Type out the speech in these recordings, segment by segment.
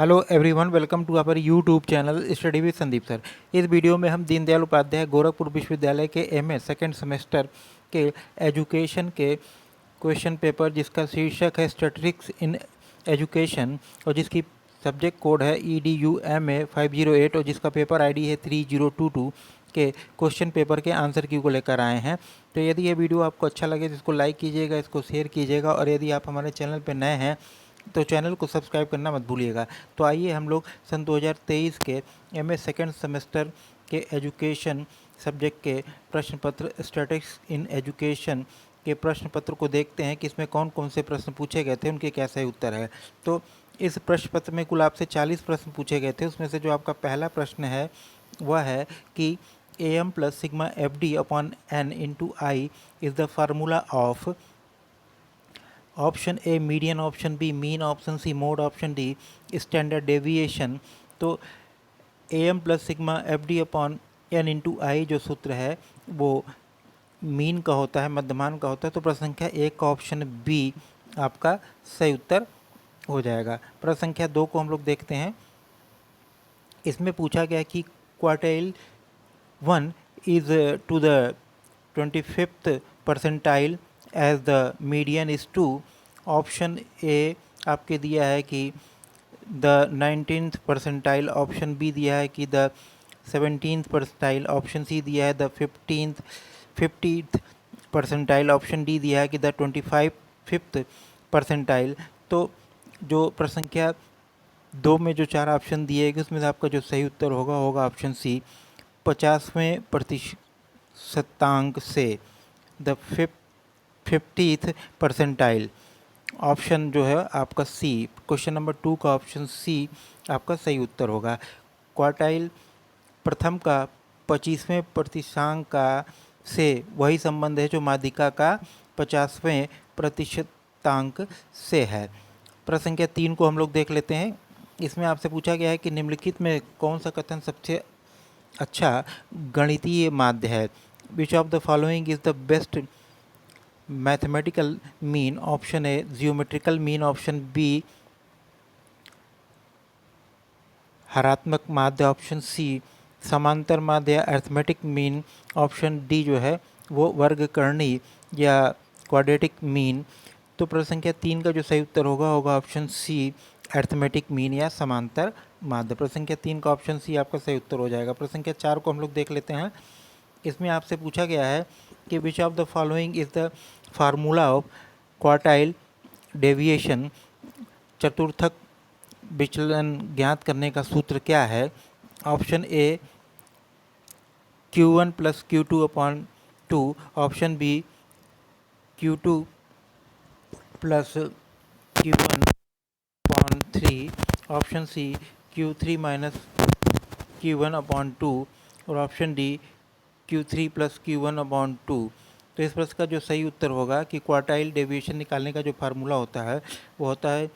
Hello everyone, welcome to our YouTube channel study with Sandeep sir. इस वीडियो में हम दीनदयाल उपाध्याय गोरखपुर विश्वविद्यालय के एमए सेकेंड सेमेस्टर के एजुकेशन के क्वेश्चन पेपर, जिसका शीर्षक है स्टैटिस्टिक्स इन एजुकेशन और जिसकी सब्जेक्ट कोड है EDU-MA 508 और जिसका पेपर आईडी है 3022 के क्वेश्चन पेपर के आंसर की को लेकर आए हैं। तो यदि ये वीडियो आपको अच्छा लगे तो इसको लाइक कीजिएगा, इसको शेयर कीजिएगा और यदि आप हमारे चैनल पर नए हैं तो चैनल को सब्सक्राइब करना मत भूलिएगा। तो आइए हम लोग सन 2023 के एमए सेकेंड सेमेस्टर के एजुकेशन सब्जेक्ट के प्रश्न पत्र स्टैटिस्टिक्स इन एजुकेशन के प्रश्न पत्र को देखते हैं कि इसमें कौन कौन से प्रश्न पूछे गए थे, उनके क्या सही उत्तर है। तो इस प्रश्न पत्र में कुल आपसे 40 प्रश्न पूछे गए थे। उसमें से जो आपका पहला प्रश्न है वह है कि AM + sigma FD/N × I is the formula of option A median, option B mean, option C mode, option D standard deviation. तो AM + सिग्मा FD/N × I जो सूत्र है वो मीन का होता है, मध्यमान का होता है। तो प्रश्न संख्या 1 का ऑप्शन बी आपका सही उत्तर हो जाएगा। प्रश्न संख्या 2 को हम लोग देखते हैं। इसमें पूछा गया कि quartile 1 is to the 25th percentile as the median is 2। Option A आपके दिया है कि the 19th percentile, option B दिया है कि the 17th percentile, option C दिया है the 50th percentile, option D दिया है कि द 25th परसेंटाइल। तो जो प्रश्न संख्या 2 में जो 4 ऑप्शन दिए गए उसमें से आपका जो सही उत्तर होगा ऑप्शन सी 50वें प्रतिशतांक से, द 50th परसेंटाइल। ऑप्शन जो है आपका सी, क्वेश्चन नंबर 2 का ऑप्शन सी आपका सही उत्तर होगा। क्वार्टाइल प्रथम का 25वें प्रतिशतांक का से वही संबंध है जो माध्यिका का 50वें प्रतिशतांक से है। प्रश्न संख्या 3 को हम लोग देख लेते हैं। इसमें आपसे पूछा गया है कि निम्नलिखित में कौन सा कथन सबसे अच्छा गणितीय माध्य है। Which of the following is the best mathematical mean. Option A geometrical mean, option B हरात्मक माध्य, ऑप्शन सी समांतर माध्य या अर्थमेटिक मीन, ऑप्शन डी जो है वो वर्गकर्णी या क्वाड्रेटिक मीन। तो प्रश्न संख्या 3 का जो सही उत्तर होगा ऑप्शन सी अर्थमेटिक मीन या समांतर माध्य। प्रश्न संख्या 3 का ऑप्शन सी आपका सही उत्तर हो जाएगा। प्रश्न संख्या 4 को हम लोग देख लेते हैं। इसमें आपसे पूछा गया है कि which of the following is the formula of quartile deviation. चतुर्थक विचलन ज्ञात करने का सूत्र क्या है। Option A Q1 + Q2/2, option B Q2 + Q1/3, option C Q3 - Q1/2 और ऑप्शन डी Q3 + Q1/2। तो इस प्रश्न का जो सही उत्तर होगा कि क्वार्टाइल डेविएशन निकालने का जो फार्मूला होता है वो होता है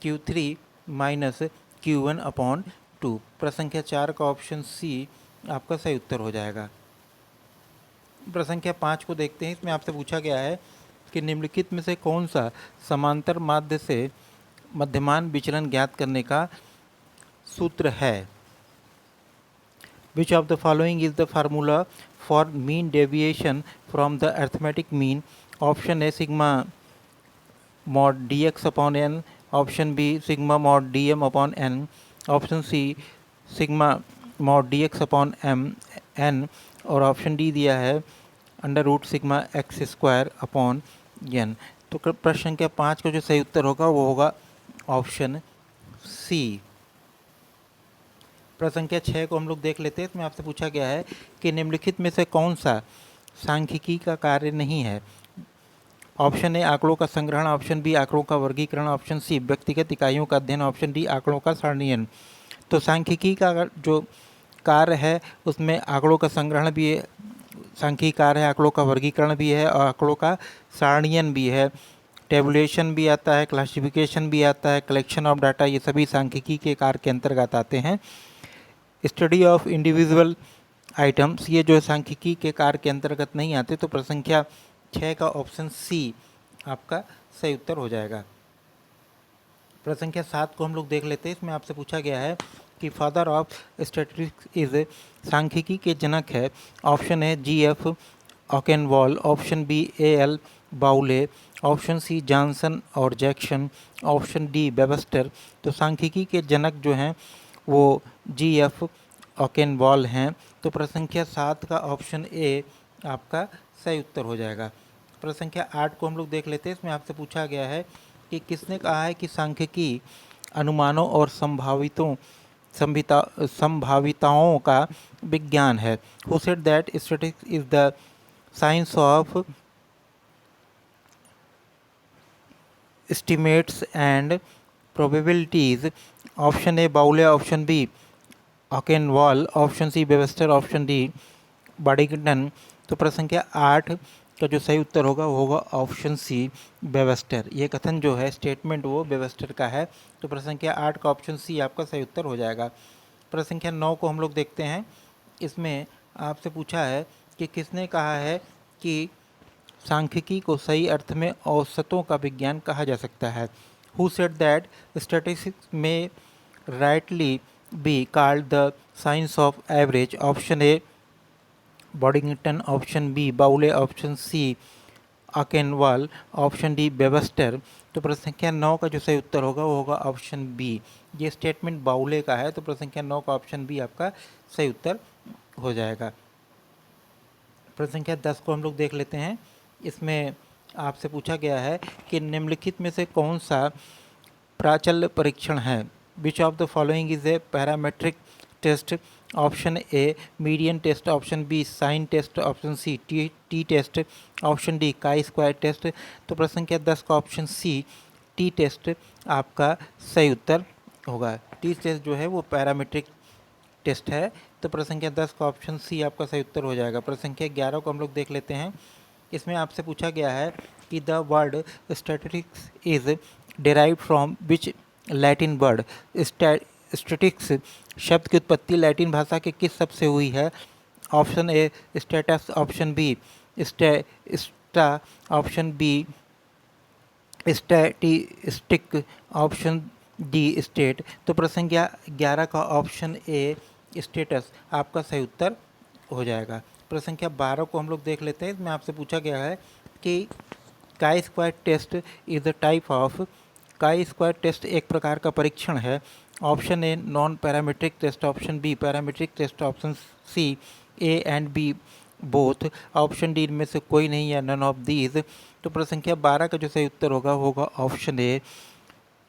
Q3 - Q1/2। प्रश्न संख्या 4 का ऑप्शन सी आपका सही उत्तर हो जाएगा। प्रश्न संख्या 5 को देखते हैं। इसमें आपसे पूछा गया है कि निम्नलिखित में से कौन सा समांतर माध्य से मध्यमान विचलन ज्ञात करने का सूत्र है। Which of the following is the formula for mean deviation from the arithmetic mean. Option A sigma mod dx/n, option B sigma mod dm/n, option C sigma mod dx/n और ऑप्शन डी दिया है √ sigma x² n। तो प्रश्न संख्या 5 का जो सही उत्तर होगा वो होगा ऑप्शन सी। प्रश्न संख्या 6 को हम लोग देख लेते हैं। इसमें आपसे पूछा गया है कि निम्नलिखित में से कौन सा सांख्यिकी का कार्य नहीं है। ऑप्शन ए आंकड़ों का संग्रहण, ऑप्शन बी आंकड़ों का वर्गीकरण, ऑप्शन सी व्यक्तिगत इकाइयों का अध्ययन, ऑप्शन डी आंकड़ों का सारणीयन। तो सांख्यिकी का जो कार्य है उसमें आंकड़ों का संग्रहण भी है, सांख्यिकी कार्य है, आंकड़ों का वर्गीकरण भी है और आंकड़ों का सारणीयन भी है। टेबुलेशन भी आता है, क्लासिफिकेशन भी आता है, कलेक्शन ऑफ डाटा, ये सभी सांख्यिकी के कार्य के अंतर्गत आते हैं। स्टडी ऑफ इंडिविजुअल आइटम्स ये जो सांख्यिकी के कार्य के अंतर्गत नहीं आते। तो प्रश्न संख्या 6 का ऑप्शन सी आपका सही उत्तर हो जाएगा। प्रश्न संख्या 7 को हम लोग देख लेते हैं। इसमें आपसे पूछा गया है कि फादर ऑफ स्टैटिस्टिक्स इज, सांख्यिकी के जनक है। ऑप्शन है GF ऑकेनवॉल, ऑप्शन बी AL बाउले, ऑप्शन सी जॉनसन और जैक्सन, ऑप्शन डी वेबस्टर। तो सांख्यिकी के जनक जो हैं वो GF ऑकेनवॉल हैं। तो प्रश्न संख्या 7 का ऑप्शन ए आपका सही उत्तर हो जाएगा। प्रश्न संख्या 8 को हम लोग देख लेते हैं। इसमें आपसे पूछा गया है कि किसने कहा है कि सांख्यिकी अनुमानों और संभाविताओं का विज्ञान है। Who said that statistics is the science of estimates and probabilities. Option A Bowley, option B Achenwall, option C Webster, option D Boddington. तो प्रश्न संख्या 8 का जो सही उत्तर होगा वो होगा ऑप्शन सी वेबस्टर। ये कथन जो है स्टेटमेंट वो वेबस्टर का है। तो प्रश्न संख्या 8 का ऑप्शन सी आपका सही उत्तर हो जाएगा। प्रश्न संख्या 9 को हम लोग देखते हैं। इसमें आपसे पूछा है कि किसने कहा है कि सांख्यिकी को सही अर्थ में औसतों का विज्ञान कहा जा सकता है। Who said that statistics may rightly be called the science of average. Option A Boddington, option B Bowley, option C Achenwall, option D Webster. तो प्रश्न संख्या 9 का जो सही उत्तर होगा वो होगा ऑप्शन बी। ये स्टेटमेंट बाउले का है। तो प्रश्न संख्या 9 का ऑप्शन बी आपका सही उत्तर हो जाएगा। प्रश्न संख्या 10 को हम लोग देख लेते हैं। इसमें आपसे पूछा गया है कि निम्नलिखित में से कौन सा प्राचल्य परीक्षण है। Which of the following is a parametric test. Option A median test, option B sign test, option C T test, option D chi square test. तो प्रश्न संख्या 10 का ऑप्शन सी टी टेस्ट आपका सही उत्तर होगा। टी टेस्ट जो है वो पैरामेट्रिक टेस्ट है। तो प्रश्न संख्या 10 का ऑप्शन सी आपका सही उत्तर हो जाएगा। प्रश्न संख्या 11 को हम लोग देख लेते हैं। इसमें आपसे पूछा गया है कि the word statistics is derived from which Latin word. Statistics शब्द की उत्पत्ति लैटिन भाषा के किस शब्द से हुई है। Option A status, option B sta, option B statistic, option D state. तो प्रश्न संख्या 11 का ऑप्शन ए स्टेटस आपका सही उत्तर हो जाएगा। प्रश्न संख्या 12 को हम लोग देख लेते हैं। इसमें आपसे पूछा गया है कि chi square test is the type of. Chi square test एक प्रकार का परीक्षण है। Option A non parametric test, option B parametric test, option C A and B both, option D इनमें से कोई नहीं या नन ऑफ दीज। तो प्रश्न संख्या 12 का जो सही उत्तर होगा option A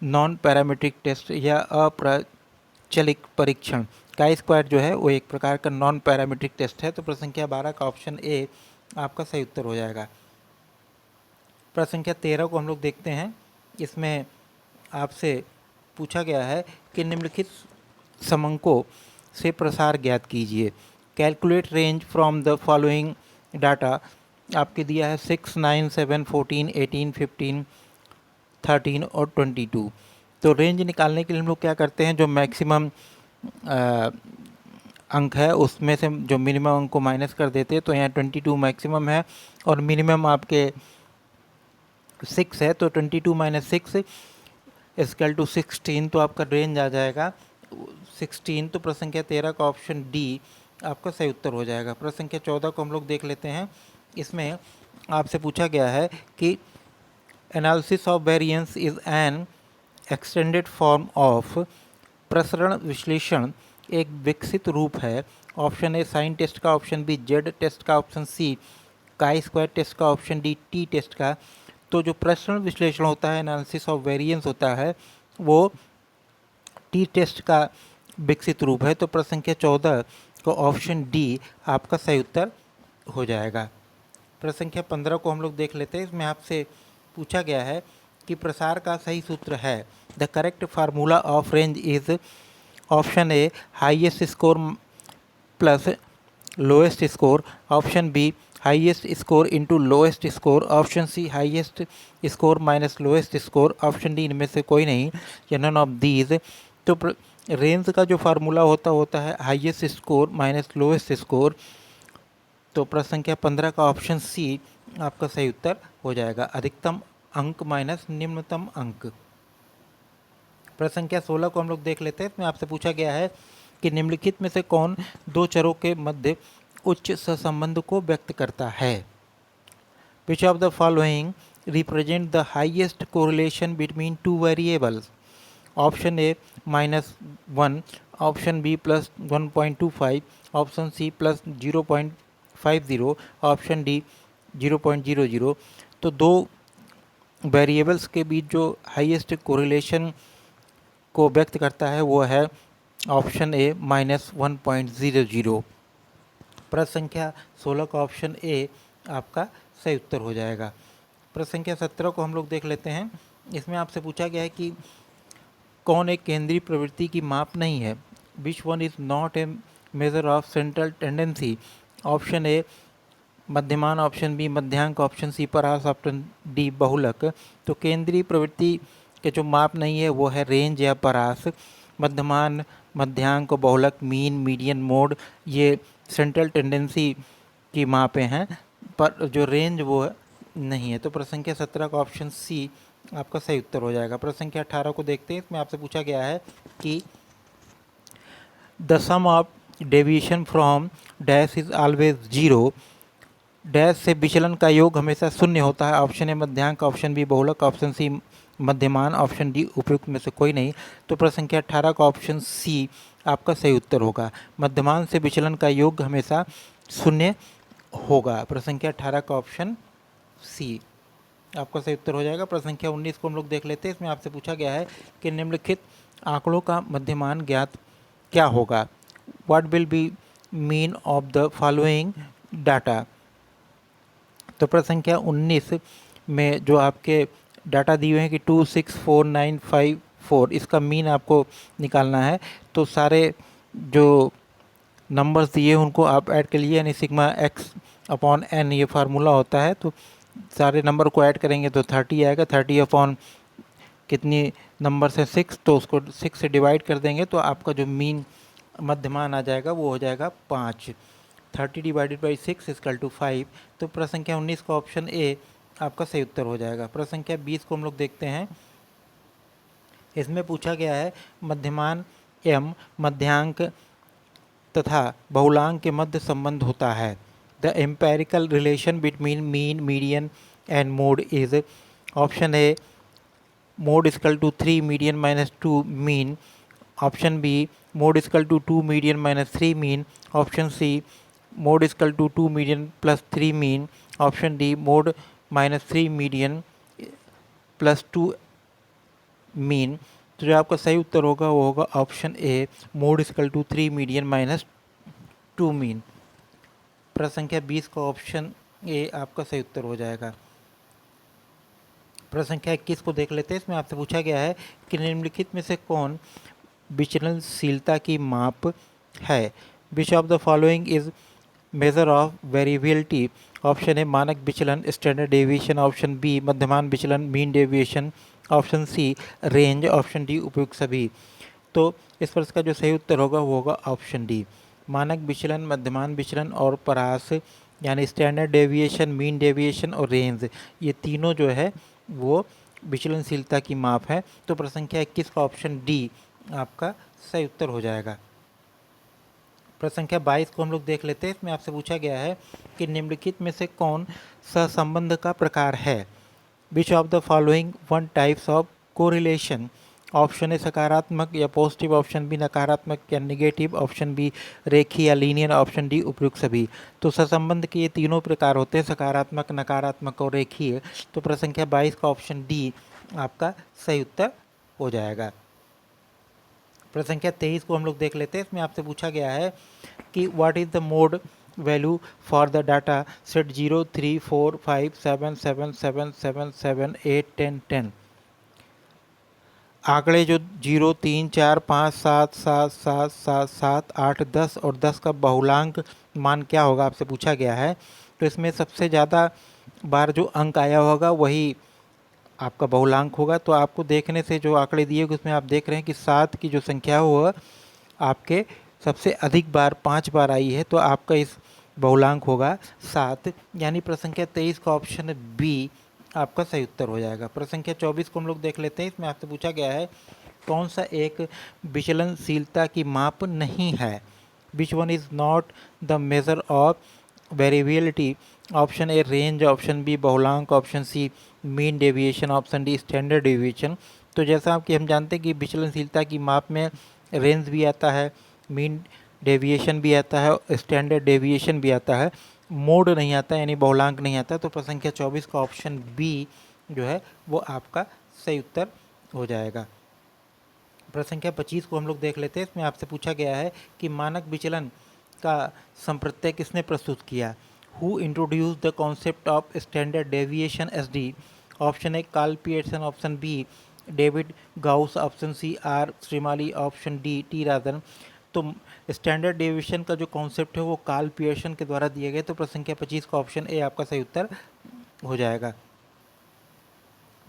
non parametric test या अप्रचलित परीक्षण। काई स्क्वायर जो है वो एक प्रकार का नॉन पैरामीट्रिक टेस्ट है। तो प्रश्न संख्या 12 का ऑप्शन ए आपका सही उत्तर हो जाएगा। प्रश्न संख्या 13 को हम लोग देखते हैं। इसमें आपसे पूछा गया है कि निम्नलिखित समंकों से प्रसार ज्ञात कीजिए। Calculate range from the following data. आपके दिया है 6, 9, 7, 14, 18, 15, 13 और 22। तो रेंज निकालने के लिए हम लोग क्या करते हैं, जो मैक्सिमम अंक है उसमें से जो मिनिमम अंक को माइनस कर देते हैं। तो यहाँ 22 मैक्सिमम है और मिनिमम आपके 6 है। तो 22 माइनस 6 इक्वल टू 16। तो आपका रेंज आ जाएगा 16। तो प्रश्न संख्या 13 का ऑप्शन डी आपका सही उत्तर हो जाएगा। प्रश्न संख्या 14 को हम लोग देख लेते हैं। इसमें आपसे पूछा गया है कि analysis of variance is an extended form of. प्रसरण विश्लेषण एक विकसित रूप है। ऑप्शन ए साइन टेस्ट का, ऑप्शन बी जेड टेस्ट का, option C chi square test का, ऑप्शन डी टी टेस्ट का। तो जो प्रसरण विश्लेषण होता है, एनालिसिस ऑफ वेरिएंस होता है, वो टी टेस्ट का विकसित रूप है। तो प्रश्न संख्या 14 को ऑप्शन डी आपका सही उत्तर हो जाएगा। प्रश्न संख्या 15 को हम लोग देख लेते हैं। इसमें आपसे पूछा गया है कि प्रसार का सही सूत्र है। The correct formula of range is. Option A highest score plus lowest score, option B highest score into lowest score, option C highest score minus lowest score, option D इनमें से कोई नहीं या नन ऑफ दीज। तो range का जो formula होता है highest score minus lowest score. तो प्रश्न संख्या 15 का ऑप्शन सी आपका सही उत्तर हो जाएगा। अधिकतम अंक माइनस निम्नतम अंक। प्रश्न संख्या 16 को हम लोग देख लेते हैं। इसमें आपसे पूछा गया है कि निम्नलिखित में से कौन दो चरों के मध्य उच्च सहसंबंध को व्यक्त करता है। Which of the following represent the highest correlation between two variables. Option A -1, option B +1.25, option C +0.50, option D 0.00। तो दो वेरिएबल्स के बीच जो हाईएस्ट कोरिलेशन को व्यक्त करता है वो है ऑप्शन ए -1.00। प्रश्न संख्या 16 का ऑप्शन ए आपका सही उत्तर हो जाएगा। प्रश्न संख्या 17 को हम लोग देख लेते हैं। इसमें आपसे पूछा गया है कि कौन एक केंद्रीय प्रवृत्ति की माप नहीं है। Which one is not a measure of central tendency. Option A मध्यमान, ऑप्शन बी मध्यांक, ऑप्शन सी परास, ऑप्शन डी बहुलक। तो केंद्रीय प्रवृत्ति के जो माप नहीं है वो है रेंज या परास। मध्यमान, मध्यांक, बहुलक, मीन, मीडियन, मोड ये सेंट्रल टेंडेंसी की मापें हैं, पर जो रेंज वो नहीं है। तो प्रश्न संख्या 17 का ऑप्शन सी आपका सही उत्तर हो जाएगा। प्रश्न संख्या 18 को देखते हैं। इसमें आपसे पूछा गया है कि the sum of deviation from dash is always 0। Dash से विचलन का योग हमेशा शून्य होता है। ऑप्शन ए मध्यांक, ऑप्शन बी बहुलक, ऑप्शन सी मध्यमान, ऑप्शन डी उपयुक्त में से कोई नहीं। तो प्रश्न संख्या 18 का ऑप्शन सी आपका सही उत्तर होगा। मध्यमान से विचलन का योग हमेशा शून्य होगा। प्रश्न संख्या 18 का ऑप्शन सी आपका सही उत्तर हो जाएगा। प्रश्न संख्या 19 को हम लोग देख लेते हैं। इसमें आपसे पूछा गया है कि निम्नलिखित आंकड़ों का मध्यमान ज्ञात क्या होगा। What will be mean of the following data. तो प्रश्न संख्या 19 में जो आपके डाटा दिए हुए हैं कि 264954, इसका मीन आपको निकालना है। तो सारे जो नंबर्स दिए उनको आप ऐड कर लीजिए, यानी सिग्मा x/n ये फार्मूला होता है। तो सारे नंबर को ऐड करेंगे तो 30 आएगा। 30 अपॉन कितनी नंबर से 6, तो उसको 6 से डिवाइड कर देंगे तो आपका जो मीन मध्यमान आ जाएगा वो हो जाएगा 5। 30 डिवाइडेड बाई 6 इक्वल टू 5। तो प्रश्न संख्या 19 का ऑप्शन ए आपका सही उत्तर हो जाएगा। प्रश्न संख्या 20 को हम लोग देखते हैं। इसमें पूछा गया है मध्यमान m मध्यांक तथा बहुलांक के मध्य संबंध होता है। The empirical relation between mean, median and mode is. Option A mode equal to 3 median minus 2 mean. Option B mode equal to 2 median minus 3 mean. Option C mode equal to 2 median plus 3 mean. Option D mode -3 median plus 2 mean. तो जो आपका सही उत्तर होगा वो होगा option A mode equal to 3 median minus 2 mean. प्रश्न संख्या 20 का ऑप्शन ए आपका सही उत्तर हो जाएगा। प्रश्न संख्या 21 को देख लेते हैं। इसमें आपसे पूछा गया है कि निम्नलिखित में से कौन विचलनशीलता की माप है। Which of the following is measure of variability. Option A मानक विचलन स्टैंडर्ड डेविएशन, ऑप्शन बी मध्यमान विचलन mean deviation, option C range, option D उपयुक्त सभी। तो इस प्रश्न का जो सही उत्तर होगा वो होगा ऑप्शन डी मानक विचलन, मध्यमान विचलन और परास यानी स्टैंडर्ड डेविएशन, मीन डेविएशन और रेंज, ये तीनों जो है वो विचलनशीलता की माप है। तो प्रश्न संख्या 21 का ऑप्शन डी आपका सही उत्तर हो जाएगा। प्रश्न संख्या 22 को हम लोग देख लेते हैं। इसमें आपसे पूछा गया है कि निम्नलिखित में से कौन सहसंबंध का प्रकार है। Which of the following one types of correlation. Option A सकारात्मक या पॉजिटिव, ऑप्शन बी नकारात्मक या निगेटिव, ऑप्शन बी रेखीय या लीनियर, ऑप्शन डी उपयुक्त सभी। तो सहसंबंध के ये तीनों प्रकार होते हैं, सकारात्मक, नकारात्मक और रेखीय। तो प्रश्न संख्या 22 का ऑप्शन डी आपका सही उत्तर हो जाएगा। प्रश्न संख्या 23 को हम लोग देख लेते हैं। इसमें आपसे पूछा गया है कि what is the mode value for the data set 0, 3, 4, 5, 7, 7, 7, 7, 7, 8, 10, 10। आंकड़े जो 0, 3, 4, 5, 7, 7, 7, 7, 7, 8, 10 और 10 का बहुलांक मान क्या होगा आपसे पूछा गया है। तो इसमें सबसे ज़्यादा बार जो अंक आया होगा वही आपका बहुलांक होगा। तो आपको देखने से जो आंकड़े दिए हुए उसमें आप देख रहे हैं कि 7 की जो संख्या हो आपके सबसे अधिक बार 5 बार आई है, तो आपका इस बहुलांक होगा 7, यानी प्रश्न संख्या 23 का ऑप्शन बी आपका सही उत्तर हो जाएगा। प्रश्न संख्या 24 को हम लोग देख लेते हैं। इसमें आपसे पूछा गया है कौन सा एक विचलनशीलता की माप नहीं है? Which one is not the measure of variability? Option A range, option B बहुलांक, option C mean deviation, option D standard deviation. तो जैसा कि हम जानते हैं कि विचलनशीलता की माप में रेंज भी आता है, मीन डेविएशन भी आता है, स्टैंडर्ड डेविएशन भी आता है, मोड नहीं आता यानी बहुलांक नहीं आता। तो प्रश्न संख्या 24 का ऑप्शन बी जो है वो आपका सही उत्तर हो जाएगा। प्रश्न संख्या 25 को हम लोग देख लेते हैं। इसमें आपसे पूछा गया है कि मानक विचलन का संप्रत्यय किसने प्रस्तुत किया? Who introduce the concept of standard deviation SD? Option A Karl Pearson, option B David Gauss, option C R Shrimali, option D T Rajan. तो स्टैंडर्ड डेविएशन का जो कॉन्सेप्ट है वो कार्ल पियर्सन के द्वारा दिया गया। तो प्रश्न संख्या 25 का ऑप्शन ए आपका सही उत्तर हो जाएगा।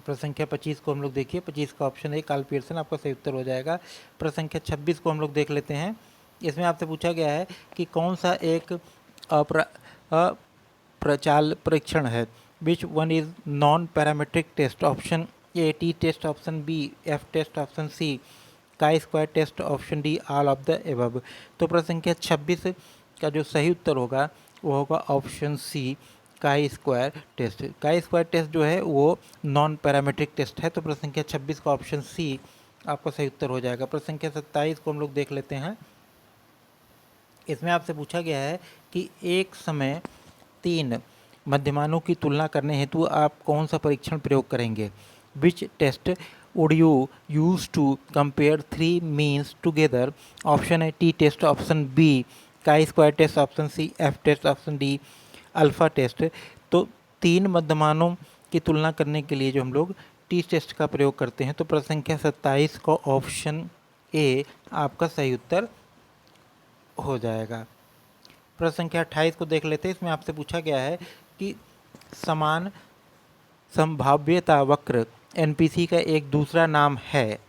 प्रश्न संख्या 25 को हम लोग देखिए, 25 का ऑप्शन ए कार्ल पियर्सन आपका सही उत्तर हो जाएगा। प्रश्न संख्या 26 को हम लोग देख लेते हैं। इसमें आपसे पूछा गया है कि कौन सा एक अप्रचाल परीक्षण है? Which one is non parametric test? Option A T test, option B F test, option C chi square test, option D all of the above. तो प्रश्न संख्या 26 का जो सही उत्तर होगा वो होगा option C chi square test. Chi square test जो है वो नॉन पैरामीट्रिक टेस्ट है। तो प्रश्न संख्या 26 का ऑप्शन सी आपका सही उत्तर हो जाएगा। प्रश्न संख्या 27 को हम लोग देख लेते हैं। इसमें आपसे पूछा गया है कि एक समय 3 मध्यमानों की तुलना करने हेतु आप कौन सा परीक्षण प्रयोग करेंगे? Which test would you use to compare 3 means together? Option A T test, option B chi square test, option C F test, option D alpha test. तो 3 मध्यमानों की तुलना करने के लिए जो हम लोग टी टेस्ट का प्रयोग करते हैं। तो प्रश्न संख्या 27 का ऑप्शन ए आपका सही उत्तर हो जाएगा। प्रश्न संख्या 28 को देख लेते हैं। इसमें आपसे पूछा गया है कि समान संभाव्यता वक्र NPC का एक दूसरा नाम है।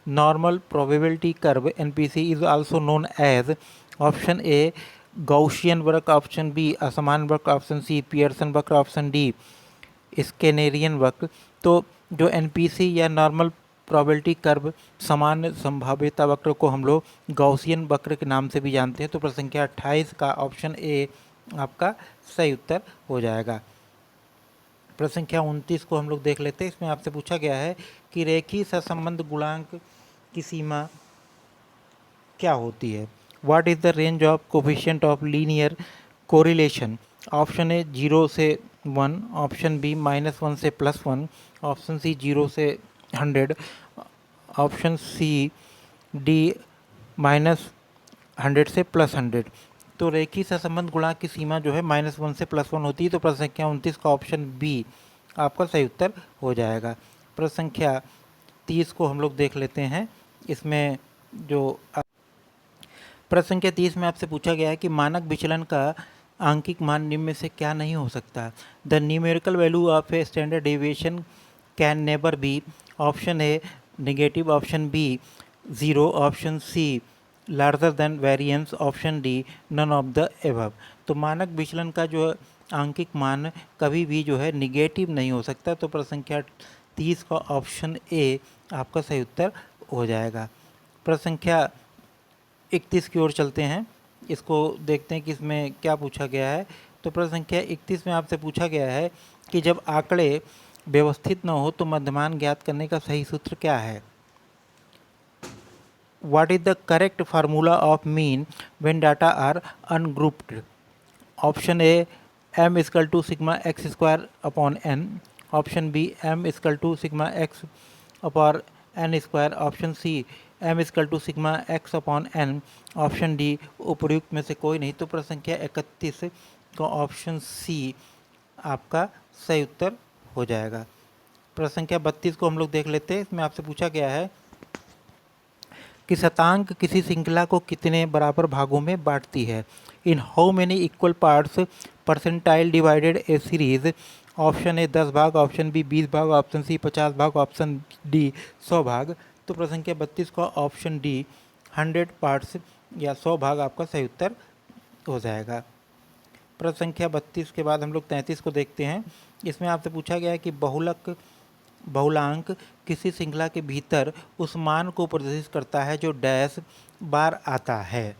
Normal probability curve NPC is also known as. Option A Gaussian वक्र, ऑप्शन बी असमान वक्र, ऑप्शन सी पियर्सन वक्र, ऑप्शन डी स्केनेरियन वक्र। तो जो NPC या नॉर्मल प्रोबेबिलिटी कर्व समान संभाव्यता वक्र को हम लोग गॉसियन वक्र के नाम से भी जानते हैं। तो प्रश्न संख्या 28 का ऑप्शन ए आपका सही उत्तर हो जाएगा। प्रश्न संख्या 29 को हम लोग देख लेते हैं। इसमें आपसे पूछा गया है कि रेखीय सहसंबंध गुणांक की सीमा क्या होती है? What is the range of coefficient of linear correlation? Option A 0 से 1, ऑप्शन बी -1 से +1, ऑप्शन सी 0 से 100, ऑप्शन सी डी -100 से +100। तो रेखीय सहसंबंध गुणांक की सीमा जो है -1 से +1 होती है। तो प्रश्न संख्या 29 का ऑप्शन बी आपका सही उत्तर हो जाएगा। प्रश्न संख्या 30 को हम लोग देख लेते हैं। इसमें जो प्रश्न संख्या 30 में आपसे पूछा गया है कि मानक विचलन का आंकिक मान निम्न में से क्या नहीं हो सकता? The numerical value of a standard deviation can never be. Option A negative, option B 0, option C larger than variance, option D none of the above. तो मानक विचलन का जो आंकिक मान कभी भी जो है निगेटिव नहीं हो सकता। तो प्रश्न संख्या 30 का ऑप्शन ए आपका सही उत्तर हो जाएगा। प्रश्न संख्या 31 की ओर चलते हैं। इसको देखते हैं कि इसमें क्या पूछा गया है। तो प्रश्न संख्या 31 में आपसे पूछा गया है कि जब आंकड़े व्यवस्थित न हो तो मध्यमान ज्ञात करने का सही सूत्र क्या है? What is the correct formula of mean when data are ungrouped? Option A m is equal to sigma x square upon n, option B m is equal to sigma x upon n square, option C m is equal to sigma x upon n, option D उपयुक्त में से कोई नहीं। तो प्रश्न संख्या 31 का option सी आपका सही उत्तर हो जाएगा। प्रश्न संख्या 32 को हम लोग देख लेते हैं। इसमें आपसे पूछा गया है कि शतांक किसी श्रृंखला को कितने बराबर भागों में बांटती है? In how many equal parts percentile divided A series? Option A 10 भाग, ऑप्शन बी 20 भाग, ऑप्शन सी 50 भाग, ऑप्शन डी 100 भाग। तो प्रश्न संख्या 32 का ऑप्शन डी 100 पार्ट्स या 100 भाग आपका सही उत्तर हो जाएगा। प्रश्न संख्या 32 के बाद हम लोग 33 को देखते हैं। इसमें आपसे पूछा गया है कि बहुलक बहुलांक किसी श्रृंखला के भीतर उस मान को प्रदर्शित करता है जो डैश बार आता है।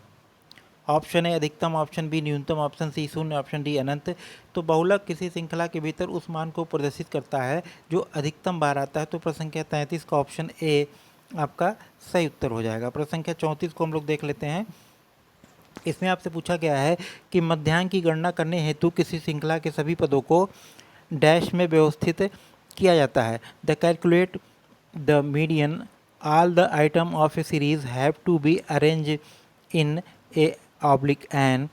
ऑप्शन ए अधिकतम, ऑप्शन बी न्यूनतम, ऑप्शन सी शून्य, ऑप्शन डी अनंत। तो बहुलक किसी श्रृंखला के भीतर उस मान को प्रदर्शित करता है जो अधिकतम बार आता है। तो प्रश्न संख्या 33 का ऑप्शन ए आपका सही उत्तर हो जाएगा। प्रश्न संख्या 34 को हम लोग देख लेते हैं। इसमें आपसे पूछा गया है कि मध्यांक की गणना करने हेतु किसी श्रृंखला के सभी पदों को डैश में व्यवस्थित किया जाता है। The calculate the median all the item of a series have to be arrange in a oblique एन।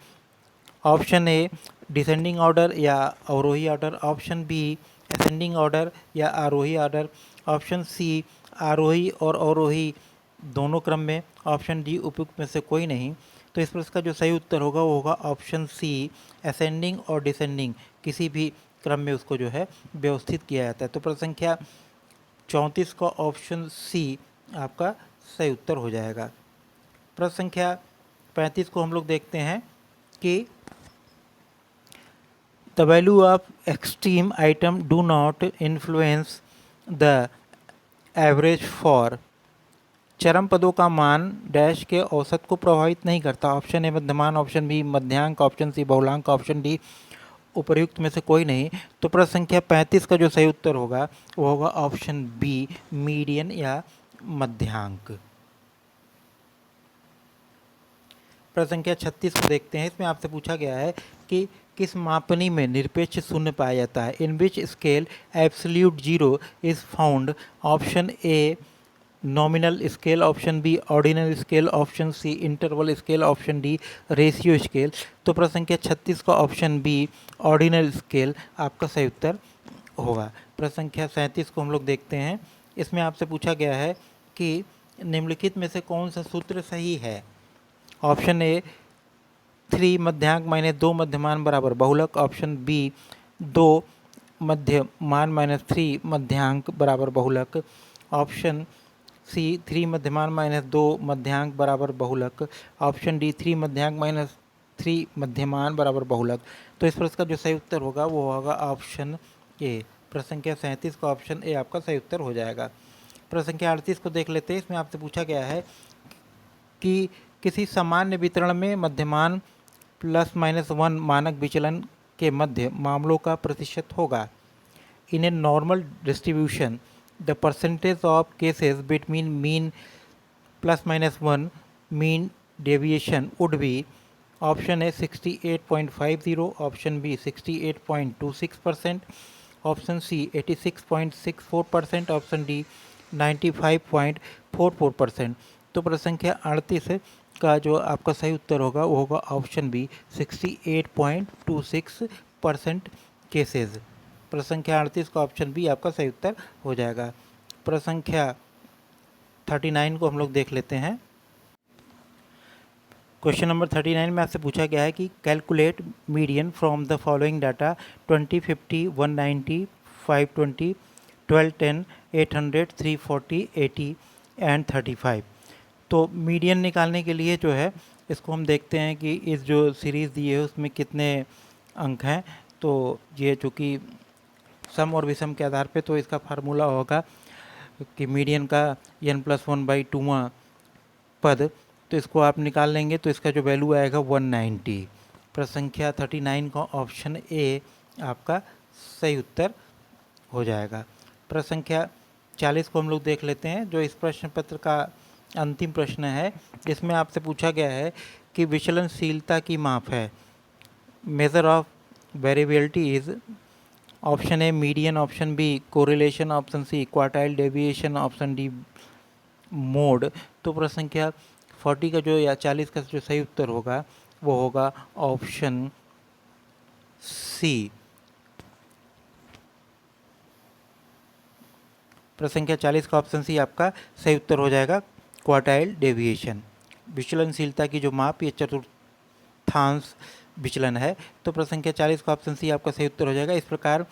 ऑप्शन ए डिसेंडिंग ऑर्डर या अवरोही order, option B ascending order या आरोही ऑर्डर, ऑप्शन सी आरोही और अवरोही दोनों क्रम में, ऑप्शन डी उपयुक्त में से कोई नहीं। तो इस प्रश्न का जो सही उत्तर होगा वो होगा ऑप्शन सी असेंडिंग और डिसेंडिंग किसी भी क्रम में उसको जो है व्यवस्थित किया जाता है। तो प्रश्न संख्या 34 का ऑप्शन सी आपका सही उत्तर हो जाएगा। प्रश्न संख्या 35 को हम लोग देखते हैं कि the value of extreme item do not influence the average for. चरम पदों का मान डैश के औसत को प्रभावित नहीं करता। ऑप्शन ए मध्यमान, ऑप्शन बी मध्यांक, ऑप्शन सी बहुलांक, ऑप्शन डी उपर्युक्त में से कोई नहीं। तो प्रश्न संख्या 35 का जो सही उत्तर होगा वो होगा ऑप्शन बी मीडियन या मध्यांक। प्रश्न संख्या 36 को देखते हैं। इसमें आपसे पूछा गया है कि किस मापनी में निरपेक्ष शून्य पाया जाता है। In which scale absolute zero is found. Option A nominal scale, option B ordinal scale, option C interval scale, option D ratio scale. तो प्रश्न संख्या 36 का ऑप्शन बी ऑर्डिनल स्केल आपका सही उत्तर होगा। प्रश्न संख्या 37 को हम लोग देखते हैं। इसमें आपसे पूछा गया है कि निम्नलिखित में से कौन सा सूत्र सही है। ऑप्शन ए 3 मध्यांक माइनस 2 मध्यमान बराबर बहुलक, ऑप्शन बी 2 मध्यमान माइनस 3 मध्यांक बराबर बहुलक, ऑप्शन सी 3 मध्यमान माइनस 2 मध्यांक बराबर बहुलक, ऑप्शन डी 3 मध्यांक माइनस 3 मध्यमान बराबर बहुलक। तो इस प्रश्न का जो सही उत्तर होगा वो होगा ऑप्शन ए। प्रश्न संख्या 37 का ऑप्शन ए आपका सही उत्तर हो जाएगा। प्रश्न संख्या 38 को देख लेते हैं। इसमें आपसे पूछा गया है कि किसी सामान्य वितरण में मध्यमान +-1 मानक विचलन के मध्य मामलों का प्रतिशत होगा। In a normal distribution the percentage of cases between mean +-1 mean deviation would be. Option A 68.50, option B 68.26%, option C 86.64%, option D 95.44%। तो प्रश्न संख्या 38 का जो आपका सही उत्तर होगा वो होगा ऑप्शन बी 68.26% केसेज। प्रश्न संख्या 38 का ऑप्शन बी आपका सही उत्तर हो जाएगा। प्रश्न संख्या 39 को हम लोग देख लेते हैं। क्वेश्चन नंबर 39 में आपसे पूछा गया है कि calculate median from the following data 20, 50, 190, 520, 1210, 800, 340, 80 and 35। तो मीडियन निकालने के लिए जो है इसको हम देखते हैं कि इस जो सीरीज़ दी है उसमें कितने अंक हैं। तो ये चूँकि सम और विषम के आधार पे, तो इसका फार्मूला होगा कि मीडियन का n+1/2वां पद, तो इसको आप निकाल लेंगे तो इसका जो वैल्यू आएगा 190। प्रश्न संख्या 39 का ऑप्शन ए आपका सही उत्तर हो जाएगा। प्रश्न संख्या 40 को हम लोग देख लेते हैं, जो इस प्रश्न पत्र का अंतिम प्रश्न है। इसमें आपसे पूछा गया है कि विचलनशीलता की माप है। Measure of variability is. Option A median, option B correlation, option C quartile deviation, option D mode. तो प्रश्न संख्या 40 का जो या 40 का जो सही उत्तर होगा वो होगा ऑप्शन सी। प्रश्न संख्या 40 का ऑप्शन सी आपका सही उत्तर हो जाएगा, क्वार्टाइल डेविएशन। विचलनशीलता की जो माप ये चतुर्थांश विचलन है। तो प्रश्न संख्या 40 का ऑप्शन सी आपका सही उत्तर हो जाएगा। इस प्रकार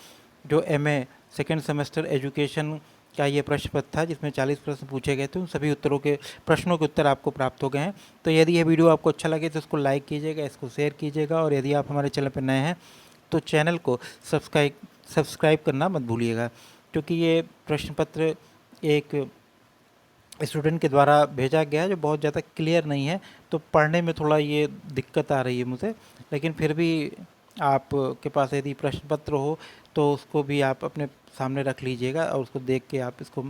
जो MA सेकेंड सेमेस्टर एजुकेशन का ये प्रश्न पत्र था जिसमें 40 प्रश्न पूछे गए थे, उन सभी प्रश्नों के उत्तर आपको प्राप्त हो गए हैं। तो यदि यह वीडियो आपको अच्छा लगे तो इसको लाइक कीजिएगा, इसको शेयर कीजिएगा, और यदि आप हमारे चैनल पर नए हैं तो चैनल को सब्सक्राइब करना मत भूलिएगा। क्योंकि ये प्रश्न पत्र एक स्टूडेंट के द्वारा भेजा गया है जो बहुत ज़्यादा क्लियर नहीं है, तो पढ़ने में थोड़ा ये दिक्कत आ रही है मुझे। लेकिन फिर भी आपके पास यदि प्रश्न पत्र हो तो उसको भी आप अपने सामने रख लीजिएगा और उसको देख के आप इसको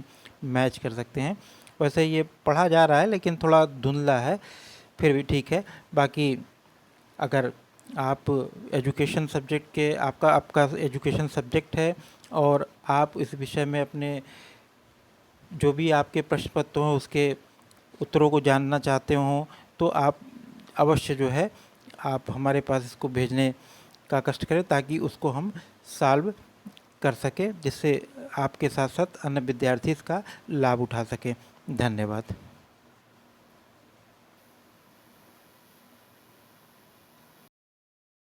मैच कर सकते हैं। वैसे ये पढ़ा जा रहा है लेकिन थोड़ा धुंधला है, फिर भी ठीक है। बाकी अगर आप एजुकेशन सब्जेक्ट के आपका आपका एजुकेशन सब्जेक्ट है और आप इस विषय में अपने जो भी आपके प्रश्न पत्र हों उसके उत्तरों को जानना चाहते हों तो आप अवश्य जो है आप हमारे पास इसको भेजने का कष्ट करें ताकि उसको हम सॉल्व कर सकें, जिससे आपके साथ साथ अन्य विद्यार्थी इसका लाभ उठा सकें। धन्यवाद।